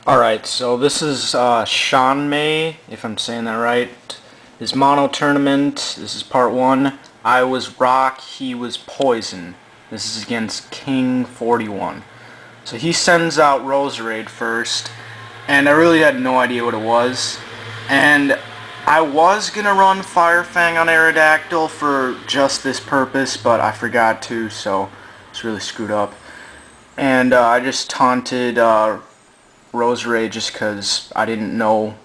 Alright, so this is Seanmeigh, if I'm saying that right. His mono tournament, this is part 1. I was rock, he was poison. This is against KingK41. So he sends out Roserade first, and I really had no idea what it was. And I was gonna run Firefang on Aerodactyl for just this purpose, but I forgot to, so it's really screwed up. And I just taunted Roserade just because I didn't know.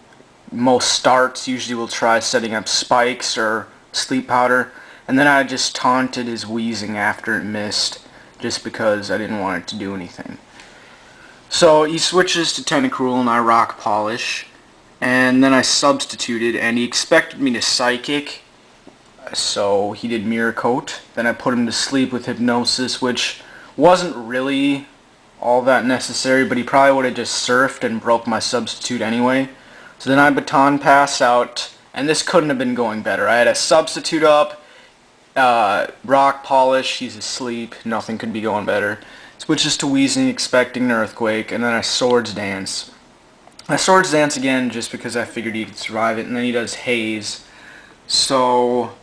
Most starts usually will try setting up spikes or sleep powder, and then I just taunted his Weezing after it missed just because I didn't want it to do anything. So he switches to Tentacruel and I rock polish, and then I substituted, and he expected me to psychic, so he did mirror coat. Then I put him to sleep with hypnosis, which wasn't really all that necessary, but he probably would have just surfed and broke my substitute anyway. So then I baton pass out, and this couldn't have been going better. I had a substitute up, rock polish, he's asleep, nothing could be going better. Switches to Weezing, expecting an earthquake, and then I swords dance. I swords dance again just because I figured he could survive it, and then he does haze. So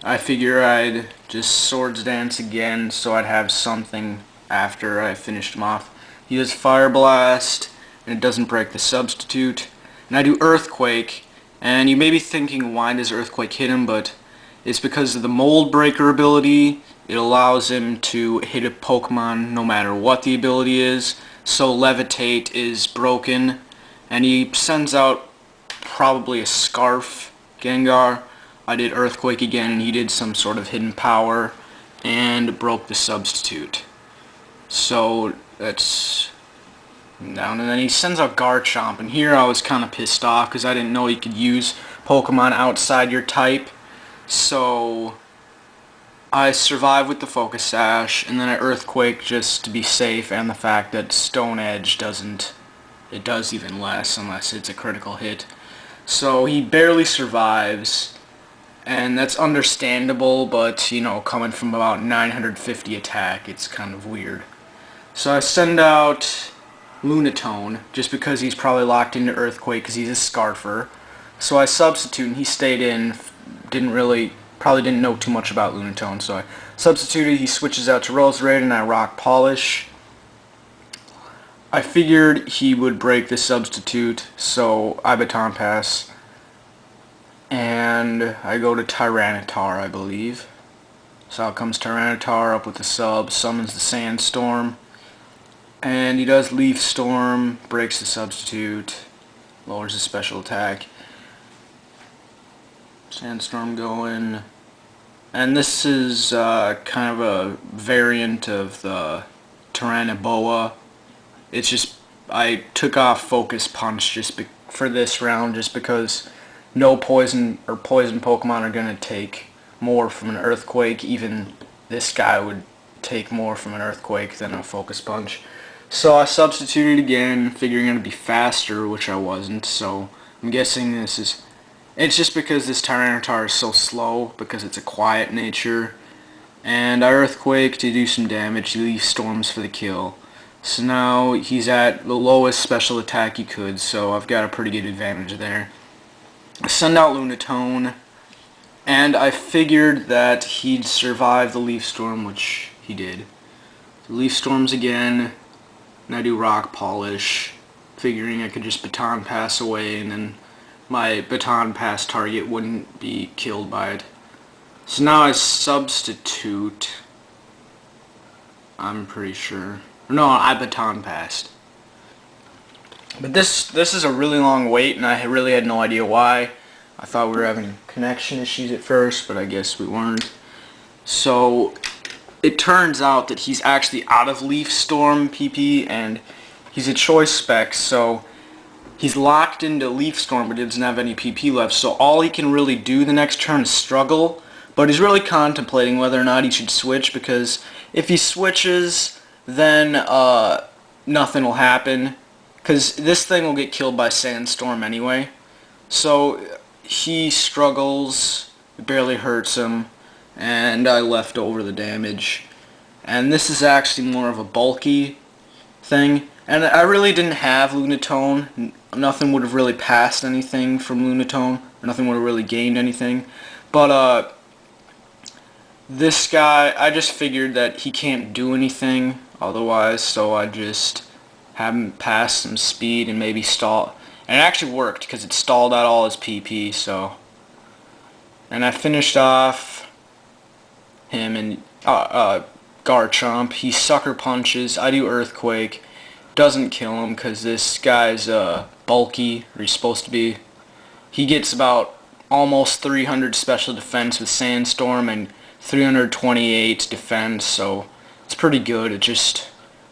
I figure I'd just swords dance again so I'd have something after I finished him off. He does Fire Blast, and it doesn't break the substitute. And I do Earthquake, and you may be thinking, why does Earthquake hit him? But it's because of the Mold Breaker ability. It allows him to hit a Pokemon no matter what the ability is. So Levitate is broken, and he sends out probably a Scarf Gengar. I did Earthquake again, and he did some sort of hidden power and broke the substitute. So that's down, and then he sends out Garchomp, and here I was kind of pissed off because I didn't know you could use Pokemon outside your type. So I survive with the Focus Sash, and then I Earthquake just to be safe, and the fact that Stone Edge doesn't, it does even less unless it's a critical hit. So he barely survives, and that's understandable, but you know, coming from about 950 attack, it's kind of weird. So I send out Lunatone, just because he's probably locked into Earthquake because he's a Scarfer. So I substitute, and he stayed in, probably didn't know too much about Lunatone, so I substituted. He switches out to Roserade, and I rock polish. I figured he would break the substitute, so I baton pass. And I go to Tyranitar, I believe. So out comes Tyranitar up with the sub, summons the Sandstorm. And he does Leaf Storm, breaks the substitute, lowers the special attack. Sandstorm going. And this is kind of a variant of the Tyrannoboa. It's just, I took off Focus Punch just for this round just because no poison or poison Pokemon are going to take more from an Earthquake. Even this guy would take more from an Earthquake than a Focus Punch. So I substituted again, figuring it'd be faster, which I wasn't, so I'm guessing this is... It's just because this Tyranitar is so slow, because it's a quiet nature. And I Earthquake to do some damage, he Leaf Storms for the kill. So now he's at the lowest special attack he could, so I've got a pretty good advantage there. I send out Lunatone, and I figured that he'd survive the Leaf Storm, which he did. Leaf Storms again. And I do rock polish, figuring I could just baton pass away, and then my baton pass target wouldn't be killed by it. So now I substitute, I'm pretty sure. No, I baton passed. But this is a really long wait, and I really had no idea why. I thought we were having connection issues at first, but I guess we weren't. So it turns out that he's actually out of Leaf Storm PP, and he's a choice spec, so he's locked into Leaf Storm but doesn't have any PP left, so all he can really do the next turn is struggle, but he's really contemplating whether or not he should switch, because if he switches, then nothing will happen, because this thing will get killed by Sandstorm anyway. So he struggles, it barely hurts him, and I left over the damage. And this is actually more of a bulky thing. And I really didn't have Lunatone. Nothing would have really passed anything from Lunatone. Or nothing would have really gained anything. But this guy, I just figured that he can't do anything otherwise, so I just have him pass some speed and maybe stall. And it actually worked because it stalled out all his PP, so. And I finished off him and Garchomp. He sucker punches. I do Earthquake. Doesn't kill him because this guy's bulky, or he's supposed to be. He gets about almost 300 special defense with Sandstorm and 328 defense, so it's pretty good. It'd just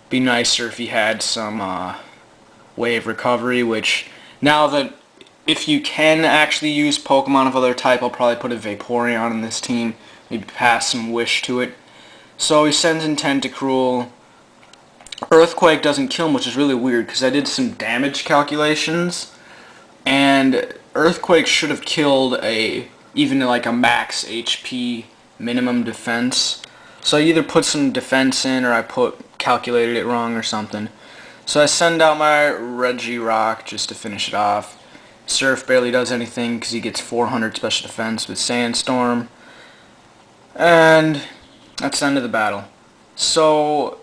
be nicer if he had some wave recovery, which now that if you can actually use Pokemon of other type, I'll probably put a Vaporeon in this team, maybe pass some Wish to it. So he sends in Tentacruel. Earthquake doesn't kill him, which is really weird because I did some damage calculations, and Earthquake should have killed even like a max HP minimum defense. So I either put some defense in or I calculated it wrong or something. So I send out my Regirock just to finish it off. Surf barely does anything because he gets 400 special defense with Sandstorm. And that's the end of the battle. So,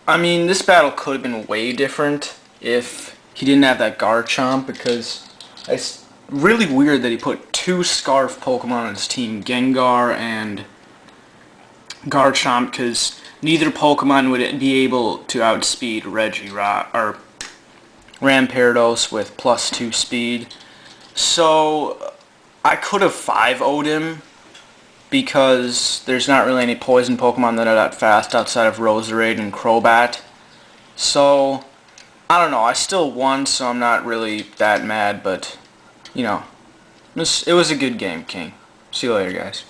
I mean, this battle could have been way different if he didn't have that Garchomp, because it's really weird that he put two Scarf Pokemon on his team, Gengar and Garchomp, because neither Pokemon would be able to outspeed Regirock or Rampardos with +2 speed. So I could have 5-0'd him because there's not really any poison Pokemon that are that fast outside of Roserade and Crobat. So I don't know, I still won, so I'm not really that mad, but you know, it was a good game, King. See you later, guys.